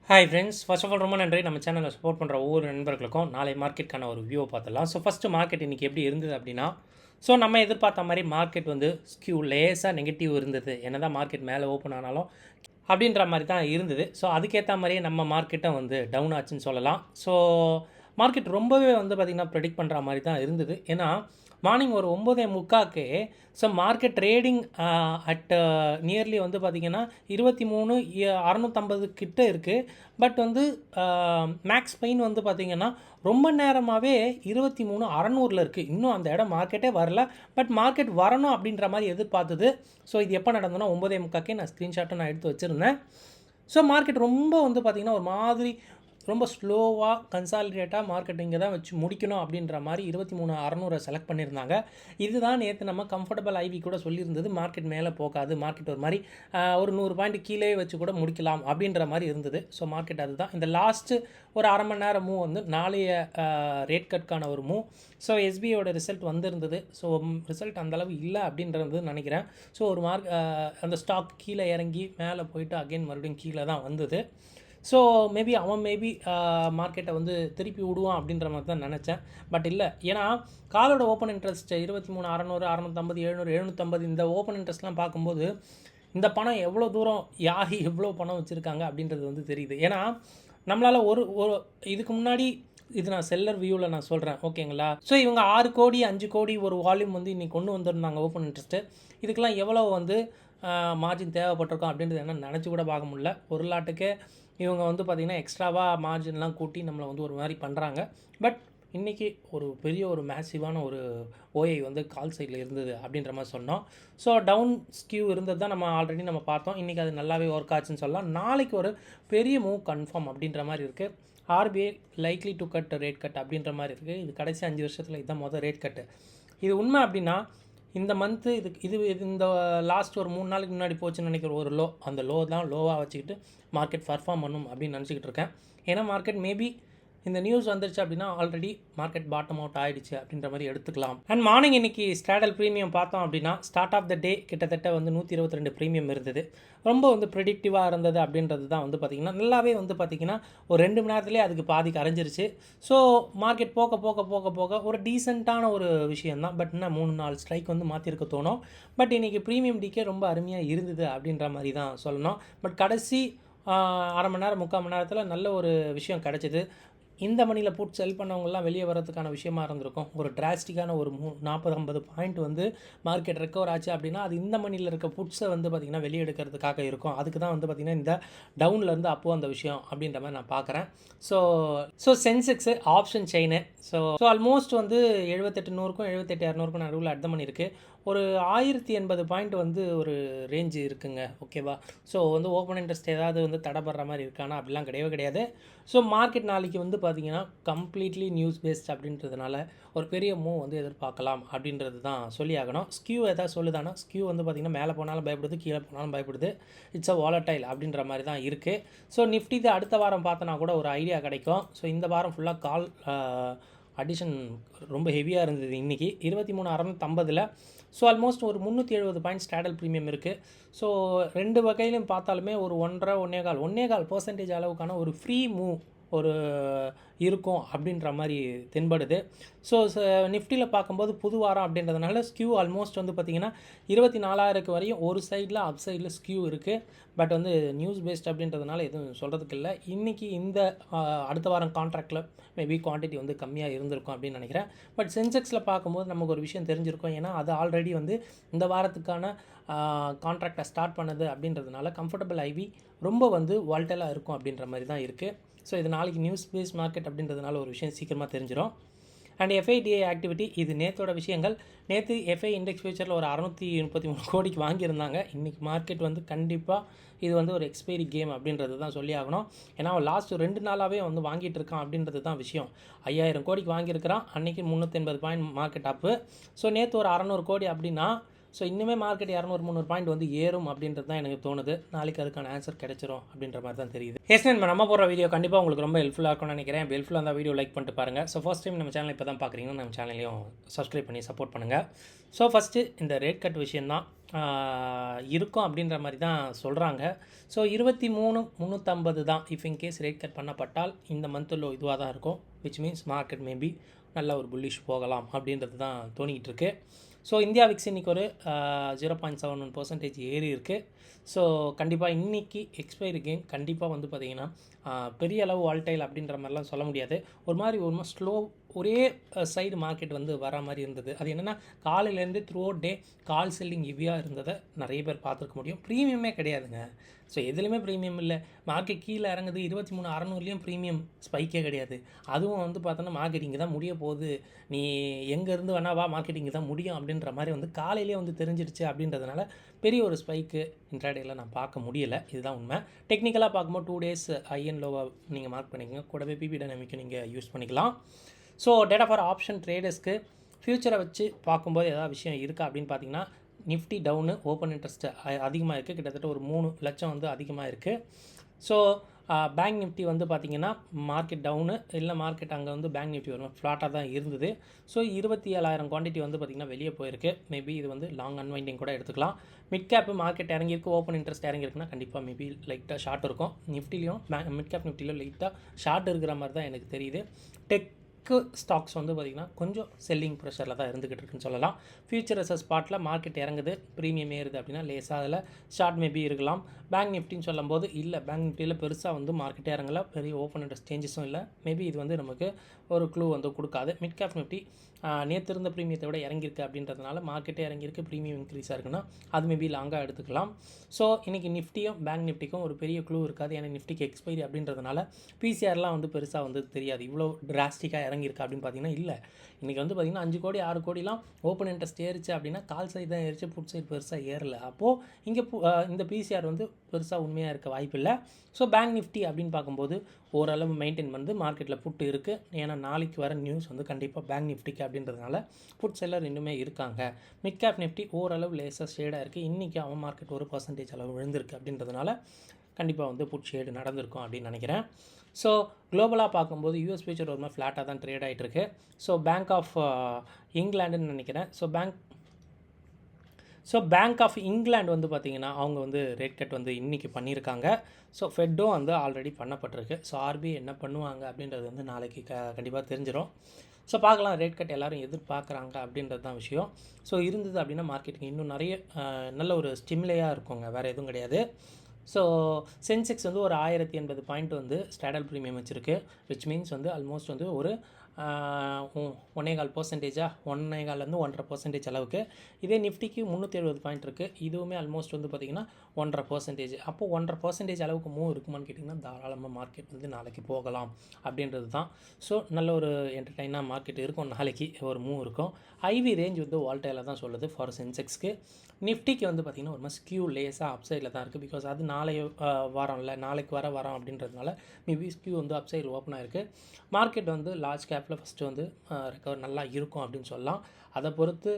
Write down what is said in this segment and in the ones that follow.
Hi friends, first of all ரொம்ப நன்றி. நம்ம சேனலை சப்போர்ட் பண்ணுற ஒவ்வொரு நண்பர்களுக்கும் நாளை மார்க்கெட்டுக்கான ஒரு வியூவை பார்த்துடலாம். ஸோ ஃபஸ்ட்டு மார்க்கெட் இன்றைக்கி எப்படி இருந்தது அப்படின்னா, ஸோ நம்ம எதிர்பார்த்த மாதிரி மார்க்கெட் வந்து ஸ்கியூ லேஸாக நெகட்டிவ் இருந்தது. என்ன தான் மார்க்கெட் மேலே ஓப்பன் ஆனாலும் அப்படின்ற மாதிரி தான் இருந்தது. ஸோ அதுக்கேற்ற மாதிரியே நம்ம மார்க்கெட்டும் வந்து டவுன் ஆச்சுன்னு சொல்லலாம். ஸோ மார்க்கெட் ரொம்பவே வந்து பார்த்திங்கன்னா ப்ரெடிக்ட் பண்ணுற மாதிரி தான் இருந்தது. ஏன்னா மார்னிங் ஒரு 9:45க்கு so market trading at nearly வந்து பார்த்திங்கன்னா 23,650 கிட்ட இருக்குது. பட் வந்து மேக்ஸ் பெயின் வந்து பார்த்திங்கன்னா ரொம்ப நேரமாகவே 23,600 இருக்குது. இன்னும் அந்த இடம் மார்க்கெட்டே வரல. பட் மார்க்கெட் வரணும் அப்படின்ற மாதிரி எதிர்பார்த்தது. ஸோ இது எப்போ நடந்ததுன்னா 9:45 நான் ஸ்க்ரீன்ஷாட்டை நான் எடுத்து வச்சுருந்தேன். ஸோ மார்க்கெட் ரொம்ப வந்து பார்த்திங்கன்னா ஒரு மாதிரி ரொம்ப ஸ்லோவாக கன்சாலிடேட்டாக மார்க்கெட் இங்கே தான் வச்சு முடிக்கணும் அப்படின்ற மாதிரி 23,600 செலக்ட் பண்ணியிருந்தாங்க. இதுதான் நேற்று நம்ம கம்ஃபர்டபுள் ஐவி கூட சொல்லியிருந்தது. மார்க்கெட் மேலே போகாது, மார்க்கெட் ஒரு மாதிரி ஒரு 100 பாயிண்ட் கீழே வச்சு கூட முடிக்கலாம் அப்படின்ற மாதிரி இருந்தது. ஸோ மார்க்கெட் அதுதான். இந்த லாஸ்ட்டு ஒரு அரை மணி நேரம் மூவ் வந்து நாளைய ரேட் கட்கான ஒரு மூவ். ஸோ எஸ்பிஐயோட ரிசல்ட் வந்திருந்தது. ஸோ ரிசல்ட் அந்தளவு இல்லை அப்படின்றது நினைக்கிறேன். ஸோ ஒரு அந்த ஸ்டாக் கீழே இறங்கி மேலே போயிட்டு அகெயின் மறுபடியும் கீழே தான் வந்தது. ஸோ மேபி மார்க்கெட்டை வந்து திருப்பி விடுவான் அப்படின்ற மாதிரி தான் நினச்சேன். பட் இல்லை, ஏன்னா காலோட ஓப்பன் இன்ட்ரெஸ்ட் 23,600, 650, 700, 750 இந்த ஓப்பன் இன்ட்ரெஸ்ட்லாம் பார்க்கும்போது இந்த பணம் எவ்வளோ தூரம் யார் எவ்வளோ பணம் வச்சுருக்காங்க அப்படின்றது வந்து தெரியுது. ஏன்னா நம்மளால் ஒரு இதுக்கு முன்னாடி இது நான் செல்லர் வியூவில் நான் சொல்கிறேன், ஓகேங்களா? ஸோ இவங்க 6 கோடி 5 கோடி ஒரு வால்யூம் வந்து இன்றைக்கி கொண்டு வந்திருந்தாங்க ஓப்பன் இன்ட்ரெஸ்ட்டு. இதுக்கெல்லாம் எவ்வளோ வந்து மார்ஜின் தேவைப்பட்டிருக்கோம் அப்படின்றது என்ன நினச்சி கூட பார்க்க முடியல. ஒரு லாட்டுக்கே இவங்க வந்து பார்த்திங்கன்னா எக்ஸ்ட்ராவாக மார்ஜின்லாம் கூட்டி நம்மளை வந்து ஒரு மாதிரி பண்ணுறாங்க. பட் இன்றைக்கி ஒரு பெரிய ஒரு மேசிவான ஒரு ஓஐ வந்து கால் சைடில் இருந்தது அப்படின்ற மாதிரி சொன்னோம். ஸோ டவுன் ஸ்கியூ இருந்தது தான் நம்ம ஆல்ரெடி நம்ம பார்த்தோம். இன்றைக்கி அது நல்லாவே ஒர்க் ஆச்சுன்னு சொல்லலாம். நாளைக்கு ஒரு பெரிய மூவ் கன்ஃபார்ம் அப்படின்ற மாதிரி இருக்குது. RBI likely to cut rate cut அப்படின்ற மாதிரி இருக்குது. இது கடைசி 5 வருஷத்தில் இதுதான் மொதல் ரேட் கட்டு. இது உண்மை அப்படின்னா இந்த மந்த்து இது இந்த லாஸ்ட் ஒரு 3 நாளைக்கு முன்னாடி போச்சுன்னு நினைக்கிற ஒரு லோ, அந்த லோ தான் லோவாக வச்சுக்கிட்டு மார்க்கெட் பர்ஃபார்ம் பண்ணும் அப்படின்னு நினச்சிக்கிட்டு இருக்கேன். ஏன்னா மார்க்கெட் மேபி இந்த நியூஸ் வந்துருச்சு அப்படின்னா ஆல்ரெடி மார்க்கெட் பாட்டம் அவுட் ஆகிடுச்சு அப்படின்ற மாதிரி எடுத்துக்கலாம். அண்ட் மார்னிங் இன்றைக்கி ஸ்டாடல் ப்ரீமியம் பார்த்தோம் அப்படின்னா ஸ்டார்ட் ஆஃப் த டே கிட்டத்தட்ட வந்து 122 ப்ரீமியம் இருந்தது. ரொம்ப வந்து ப்ரெடிக்டிவாக இருந்தது அப்படின்றது தான் வந்து பார்த்திங்கன்னா நல்லாவே வந்து பார்த்திங்கன்னா ஒரு 2 மணி நேரத்துலேயே அதுக்கு பாதி கரைஞ்சிருச்சு. ஸோ மார்க்கெட் போக ஒரு டீசெண்டான ஒரு விஷயந்தான். பட் இன்னும் 3-4 ஸ்ட்ரைக் வந்து மாற்றிருக்க தோணும். பட் இன்றைக்கி ப்ரீமியம் டிக்கே ரொம்ப அருமையாக இருந்தது அப்படின்ற மாதிரி தான் சொல்லணும். பட் கடைசி அரை மணி நேரம் 3/4 மணி நேரத்தில் நல்ல ஒரு விஷயம் கிடச்சிது. இந்த மணியில் புட் செல் பண்ணவங்கலாம் வெளியே வரதுக்கான விஷயமா இருந்திருக்கும். ஒரு டிராஸ்டிக்கான ஒரு 40-50 பாயிண்ட் வந்து மார்க்கெட் ரெக்கவர் ஆச்சு அப்படின்னா அது இந்த மணியில் இருக்க புட்ஸை வந்து பார்த்திங்கன்னா வெளியே எடுக்கிறதுக்காக இருக்கும். அதுக்கு தான் வந்து பார்த்திங்கன்னா இந்த டவுன்லேருந்து அப்போ அந்த விஷயம் அப்படின்ற மாதிரி நான் பார்க்குறேன். So Sensex option chain so almost வந்து 78,100க்கும் 78,200க்கும் நடுவில் அட் மணி இருக்குது. ஒரு 1080 பாயிண்ட் வந்து ஒரு ரேஞ்சு இருக்குங்க, ஓகேவா? ஸோ வந்து ஓப்பன் இன்ட்ரெஸ்ட் ஏதாவது வந்து தடைப்படுற மாதிரி இருக்கானா அப்படிலாம் கிடையாது. ஸோ மார்க்கெட் நாளைக்கு வந்து பார்த்திங்கன்னா கம்ப்ளீட்லி நியூஸ் பேஸ்ட் அப்படின்றதுனால ஒரு பெரிய மூவ் வந்து எதிர்பார்க்கலாம் அப்படின்றது தான் சொல்லி ஆகணும். ஸ்கியூ எதாவது சொல்லுதானா, ஸ்கியூ வந்து பார்த்திங்கன்னா மேலே போனாலும் பயப்படுது, கீழே போனாலும் பயப்படுது. இட்ஸ் அ வாலடைல் அப்படின்ற மாதிரி தான் இருக்குது. ஸோ நிஃப்டி இது அடுத்த வாரம் பார்த்தோன்னா கூட ஒரு ஐடியா கிடைக்கும். ஸோ இந்த வாரம் ஃபுல்லாக கால் அடிஷன் ரொம்ப ஹெவியாக இருந்தது. இன்றைக்கி 23,650. ஸோ ஆல்மோஸ்ட் ஒரு 370 பாயிண்ட் ஸ்டாடல் ப்ரீமியம் இருக்குது. ஸோ 2 வகையிலையும் பார்த்தாலுமே ஒரு 1.5% அளவுக்கான ஒரு ஃப்ரீ மூவ் ஒரு இருக்கும் அப்படின்ற மாதிரி தென்படுது. ஸோ நிஃப்டியில் பார்க்கும்போது புது வாரம் அப்படின்றதுனால ஸ்கியூ ஆல்மோஸ்ட் வந்து பார்த்திங்கன்னா 24,000 வரையும் ஒரு சைடில் அப் சைடில் ஸ்கியூ இருக்குது. பட் வந்து நியூஸ் பேஸ்ட் அப்படின்றதுனால எதுவும் சொல்கிறதுக்கு இல்லை. இன்றைக்கி இந்த அடுத்த வாரம் கான்ட்ராக்டில் மேபி குவான்டிட்டி வந்து கம்மியாக இருந்திருக்கும் அப்படின்னு நினைக்கிறேன். பட் சென்செக்ஸில் பார்க்கும்போது நமக்கு ஒரு விஷயம் தெரிஞ்சிருக்கும். ஏன்னா அது ஆல்ரெடி வந்து இந்த வாரத்துக்கான கான்ட்ராக்டை ஸ்டார்ட் பண்ணது அப்படின்றதுனால கம்ஃபர்டபுள் ஐவி ரொம்ப வந்து வால்டலாக இருக்கும் அப்படின்ற மாதிரி தான் இருக்குது. ஸோ இது நாளைக்கு நியூஸ் பேஸ் மார்க்கெட் அப்படின்றதுனால ஒரு விஷயம் சீக்கிரமாக தெரிஞ்சிடும். அண்ட் எஃப்ஐடிஏ ஆக்டிவிட்டி இது நேற்றோட விஷயங்கள். நேற்று எஃப்ஐ இண்டெக்ஸ் ஃபியூச்சரில் ஒரு 633 கோடிக்கு வாங்கியிருந்தாங்க. இன்றைக்கி மார்க்கெட் வந்து கண்டிப்பாக இது வந்து ஒரு எக்ஸ்பைரி கேம் அப்படின்றது தான் சொல்லி ஆகணும். ஏன்னா லாஸ்ட் 2 நாளாகவே வந்து வாங்கிட்டு இருக்கான் அப்படின்றது தான் விஷயம். 5,000 கோடிக்கு வாங்கியிருக்கிறான். அன்றைக்கி 380 பாயிண்ட் மார்க்கெட் அப்பு. ஸோ நேற்று ஒரு 600 கோடி அப்படின்னா ஸோ இன்னுமே மார்க்கெட் 200-300 பாயிண்ட் வந்து ஏறும் அப்படின்றது தான் எனக்கு தோணுது. நாளைக்கு அதுக்கான ஆன்சர் கிடைச்சிரும் அப்படின்ற மாதிரி தான் தெரியுது. நம்ம போகிற வீடியோ கண்டிப்பாக உங்களுக்கு ரொம்ப ஹெல்ப்ஃபுல்லாக இருக்கும்னு நினைக்கிறேன். ஹெல்ப்ஃபுல்லாக இருந்தால் வீடியோ லைக் பண்ணிட்டு பாருங்கள். ஸோ ஃபர்ஸ்ட் டைம் நம்ம சேனல் இப்போ தான் பார்க்குறீங்கன்னா நம்ம சேனலையும் சப்ஸ்கிரைப் பண்ணி சப்போர்ட் பண்ணுங்கள். ஸோ ஃபஸ்ட்டு இந்த ரேட் கட் விஷயம் தான். இருக்கும் அப்படின்ற மாதிரி தான் சொல்கிறாங்க. ஸோ 23,350 தான் இஃப் இன்கேஸ் ரேட் கட் பண்ணப்பட்டால் இந்த மந்த்தில் இதுவாக தான் இருக்கும். விச் மீன்ஸ் மார்க்கெட் மேபி நல்ல ஒரு புல்லிஷ் போகலாம் அப்படின்றது தான் தோணிக்கிட்டு இருக்கு. ஸோ இந்தியா விக்ஸ் இன்றைக்கி ஒரு 0.71% ஏறி இருக்குது. ஸோ கண்டிப்பாக இன்றைக்கி எக்ஸ்பைரி கெயின் கண்டிப்பாக வந்து பார்த்திங்கன்னா பெரிய அளவு வால்டைல் அப்படின்ற மாதிரிலாம் சொல்ல முடியாது. ஒரு மாதிரி ஸ்லோ ஒரே சைடு மார்க்கெட் வந்து வர மாதிரி இருந்தது. அது என்னென்னா காலையிலேருந்து த்ரூ அவுட் டே கால் செல்லிங் ஹெவியாக இருந்ததை நிறைய பேர் பார்த்துருக்க முடியும். ப்ரீமியமே கிடையாதுங்க. ஸோ எதுலேயுமே ப்ரீமியம் இல்லை. மார்க்கெட் கீழே இறங்குது 23,600லேயும் ப்ரீமியம் ஸ்பைக்கே கிடையாது. அதுவும் வந்து பார்த்தோன்னா மார்க்கெட் இங்கே தான் முடிய போகுது, நீ எங்கேருந்து வேணா வா, மார்க்கெட் இங்கே தான் முடியும் அப்படின்ற மாதிரி வந்து காலையிலே வந்து தெரிஞ்சிடுச்சு. அப்படின்றதுனால பெரிய ஒரு ஸ்பைக்கு இன்ட்ராடேயில் நான் பார்க்க முடியலை. இதுதான் உண்மை. டெக்னிக்கலாக பார்க்கும்போது 2 டேஸ் ஹை அண்ட் லோவாக நீங்கள் மார்க் பண்ணிக்கோங்க. கூடவே பிபி டைனமிக்கை நீங்கள் யூஸ் பண்ணிக்கலாம். ஸோ டேட்டா ஃபார் ஆப்ஷன் ட்ரேடர்ஸ்க்கு ஃப்யூச்சரை வச்சு பார்க்கும்போது ஏதாவது விஷயம் இருக்கா அப்படின்னு பார்த்தீங்கன்னா, நிஃப்டி டவுனு, ஓப்பன் இன்ட்ரெஸ்ட் அதிகமாக இருக்குது. கிட்டத்தட்ட ஒரு 3 லட்சம் வந்து அதிகமாக இருக்குது. ஸோ பேங்க் நிஃப்டி வந்து பார்த்திங்கன்னா மார்க்கெட் டவுனு, இல்லை மார்க்கெட் அங்கே வந்து பேங்க் நிஃப்டி வரும் ஃப்ளாட்டாக தான் இருந்தது. ஸோ 27,000 குவான்டிட்டி வந்து பார்த்திங்கன்னா வெளியே போயிருக்கு. மேபி இது வந்து லாங் அன்வைண்டிங் கூட எடுத்துக்கலாம். மிட் கேப் மார்க்கெட் இறங்கியிருக்கு, ஓப்பன் இன்ட்ரெஸ்ட் இறங்கியிருக்குன்னா கண்டிப்பாக மேபி லைட்டாக ஷார்ட் இருக்கும். நிஃப்டிலையும் மிட் கேப் நிஃப்டிலையும் லைட்டாக ஷார்ட் இருக்கிற மாதிரி தான் எனக்கு தெரியுது. டெக் ஸ்டாக்ஸ் வந்து பார்த்திங்கன்னா கொஞ்சம் செல்லிங் ப்ரெஷரில் தான் இருந்துக்கிட்டு இருக்குன்னு சொல்லலாம். ஃபியூச்சர்ஸ் ஸ்பாட்டில் மார்க்கெட் இறங்குது, ப்ரீமியம் ஏறுது அப்படின்னா லேசாக அதில் ஷார்ட் மேபி இருக்கலாம். பேங்க் நிஃப்டின்னு சொல்லும்போது இல்லை, பேங்க் நிஃப்டியில் பெருசாக வந்து மார்க்கெட்டே இறங்கல, பெரிய ஓப்பன் இன்ட்ரெஸ்ட் சேஞ்சஸும் இல்லை. மேபி இது வந்து நமக்கு ஒரு க்ளூ வந்து கொடுக்காது. மிட் கேப் நிஃப்டி நேற்று இருந்த ப்ரீமியத்தை விட இறங்கியிருக்கு அப்படின்றதுனால மார்க்கெட்டே இறங்கியிருக்கு, ப்ரீமியம் இன்க்ரீஸாக இருக்குன்னா அது மேபி லாங்காக எடுத்துக்கலாம். ஸோ இன்றைக்கி நிஃப்டியும் பேங்க் நிஃப்டிக்கும் ஒரு பெரிய க்ளூ இருக்காது. ஏன்னா நிஃப்டிக்கு எக்ஸ்பைரி அப்படின்றதுனால பிசிஆர்லாம் வந்து பெருசாக வந்து தெரியாது. இவ்வளோ டிராஸ்டிக்காக இறங்கியிருக்கு அப்படின்னு பார்த்தீங்கன்னா இல்லை. இன்றைக்கி வந்து பார்த்திங்கன்னா 5 கோடி 6 கோடிலாம் ஓப்பன் இன்ட்ரெஸ்ட் ஏறிச்சு அப்படின்னா கால் சைடு தான் ஏறிச்சு, புட் சைடு பெருசாக ஏறலை. அப்போது இங்கே இந்த பிசிஆர் வந்து பெருசாக உண்மையாக இருக்க வாய்ப்பு இல்லை. ஸோ பேங்க் நிஃப்டி அப்படின்னு பார்க்கும்போது ஓரளவு மெயின்டைன் வந்து மார்க்கெட்டில் புட்டு இருக்குது. ஏன்னா நாளைக்கு வர நியூஸ் வந்து கண்டிப்பாக பேங்க் நிஃப்டிக்கு அப்படின்றதுனால புட் செல்லர் இன்னுமே இருக்காங்க. மிட் கேப் நிஃப்டி ஓரளவு லேசாக ஷேடாக இருக்குது. இன்றைக்கி அவன் மார்க்கெட் 1% அளவு விழுந்திருக்கு அப்படின்றதுனால கண்டிப்பாக வந்து புட் ஷேடு நடந்திருக்கும் அப்படின்னு நினைக்கிறேன். ஸோ குளோபலாக பார்க்கும்போது யூஎஸ் ஃபியூச்சர் ஒரு மாதிரி ஃப்ளாட்டாக தான் ட்ரேட் ஆகிட்டுருக்கு. ஸோ பேங்க் ஆஃப் இங்கிலாண்டுன்னு நினைக்கிறேன். பேங்க் ஆஃப் இங்கிலாந்து வந்து பார்த்திங்கன்னா அவங்க வந்து ரேட் கட் வந்து இன்றைக்கி பண்ணியிருக்காங்க. ஸோ ஃபெட்டும் வந்து ஆல்ரெடி பண்ணப்பட்டிருக்கு. ஸோ ஆர்பிஐ என்ன பண்ணுவாங்க அப்படின்றது வந்து நாளைக்கு கண்டிப்பாக தெரிஞ்சிடும். ஸோ பார்க்கலாம், ரேட் கட் எல்லோரும் எதிர்பார்க்குறாங்க அப்படின்றது தான் விஷயம். ஸோ இருந்தது அப்படின்னா மார்க்கெட்டுக்கு இன்னும் நிறைய நல்ல ஒரு ஸ்டிமுலையாக இருக்குங்க, வேறு எதுவும் கிடையாது. ஸோ சென்செக்ஸ் வந்து ஒரு 1080 பாயிண்ட் வந்து ஸ்டாண்டர்ட் ப்ரீமியம் வச்சுருக்கு. விச் மீன்ஸ் வந்து ஆல்மோஸ்ட் வந்து ஒரு 1.25%, 1.5% அளவுக்கு. இதே நிஃப்டிக்கு 370 பாயிண்ட் இருக்குது. இதுவுமே ஆல்மோஸ்ட் வந்து பார்த்திங்கன்னா 1.5%. அப்போது 1.5% அளவுக்கு மூவ் இருக்குமான்னு கேட்டிங்கன்னா தாராளமாக மார்க்கெட் வந்து நாளைக்கு போகலாம் அப்படின்றது தான். ஸோ நல்ல ஒரு என்டர்டைனாக மார்க்கெட் இருக்கும். நாளைக்கு ஒரு மூவ் இருக்கும். ஐவி ரேஞ்ச் வந்து வால்டைலில் தான் சொல்லுது ஃபார் சென்செக்ஸ்க்கு. நிஃப்டிக்கு வந்து பார்த்திங்கன்னா ஒரு மாதிரி ஸ்கியூ லேஸாக அப்சைடில் தான் இருக்குது. பிகாஸ் அது நாளைக்கு வர வாரம் அப்படின்றதுனால மேபி ஸ்கியூ வந்து அப்சைடு ஓப்பன் ஆகிருக்கு. மார்க்கெட் வந்து லார்ஜ் கேப்பில் ஃபஸ்ட்டு வந்து ரெக்கவர் நல்லா இருக்கும் அப்படின்னு சொல்லலாம். அதை பொறுத்து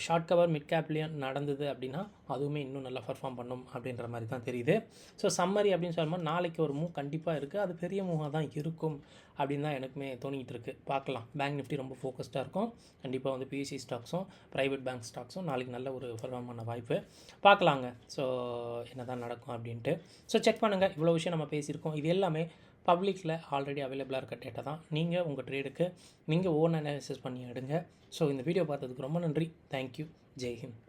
ஷார்ட் கவர் மிட் கேப்லேயும் நடந்தது அப்படின்னா அதுவுமே இன்னும் நல்லா பர்ஃபார்ம் பண்ணும் அப்படின்ற மாதிரி தான் தெரியுது. ஸோ சம்மரி அப்படின்னு சொல்லும்போது நாளைக்கு ஒரு மூவ் கண்டிப்பாக இருக்குது. அது பெரிய மூவாக தான் இருக்கும் அப்படின்னு தான் எனக்குமே தோணிகிட்டு இருக்குது. பார்க்கலாம். பேங்க் நிஃப்டி ரொம்ப ஃபோக்கஸ்டாக இருக்கும். கண்டிப்பாக வந்து பிஎஸ்சி ஸ்டாக்ஸும் ப்ரைவேட் பேங்க் ஸ்டாக்ஸும் நாளைக்கு நல்ல ஒரு பர்ஃபார்ம் பண்ண வாய்ப்பு பார்க்கலாங்க. ஸோ என்ன தான் நடக்கும் அப்படின்ட்டு ஸோ செக் பண்ணுங்கள். இவ்வளோ விஷயம் நம்ம பேசியிருக்கோம். இது எல்லாமே பப்ளிக்கில் ஆல்ரெடி அவைலபிளாக இருக்க டேட்டா தான். நீங்கள் உங்கள் ட்ரேடுக்கு நீங்கள் ஓன் அனாலிசிஸ் பண்ணி எடுங்க. ஸோ இந்த வீடியோ பார்த்ததுக்கு ரொம்ப நன்றி. தேங்க்யூ. ஜெய்ஹிந்த்.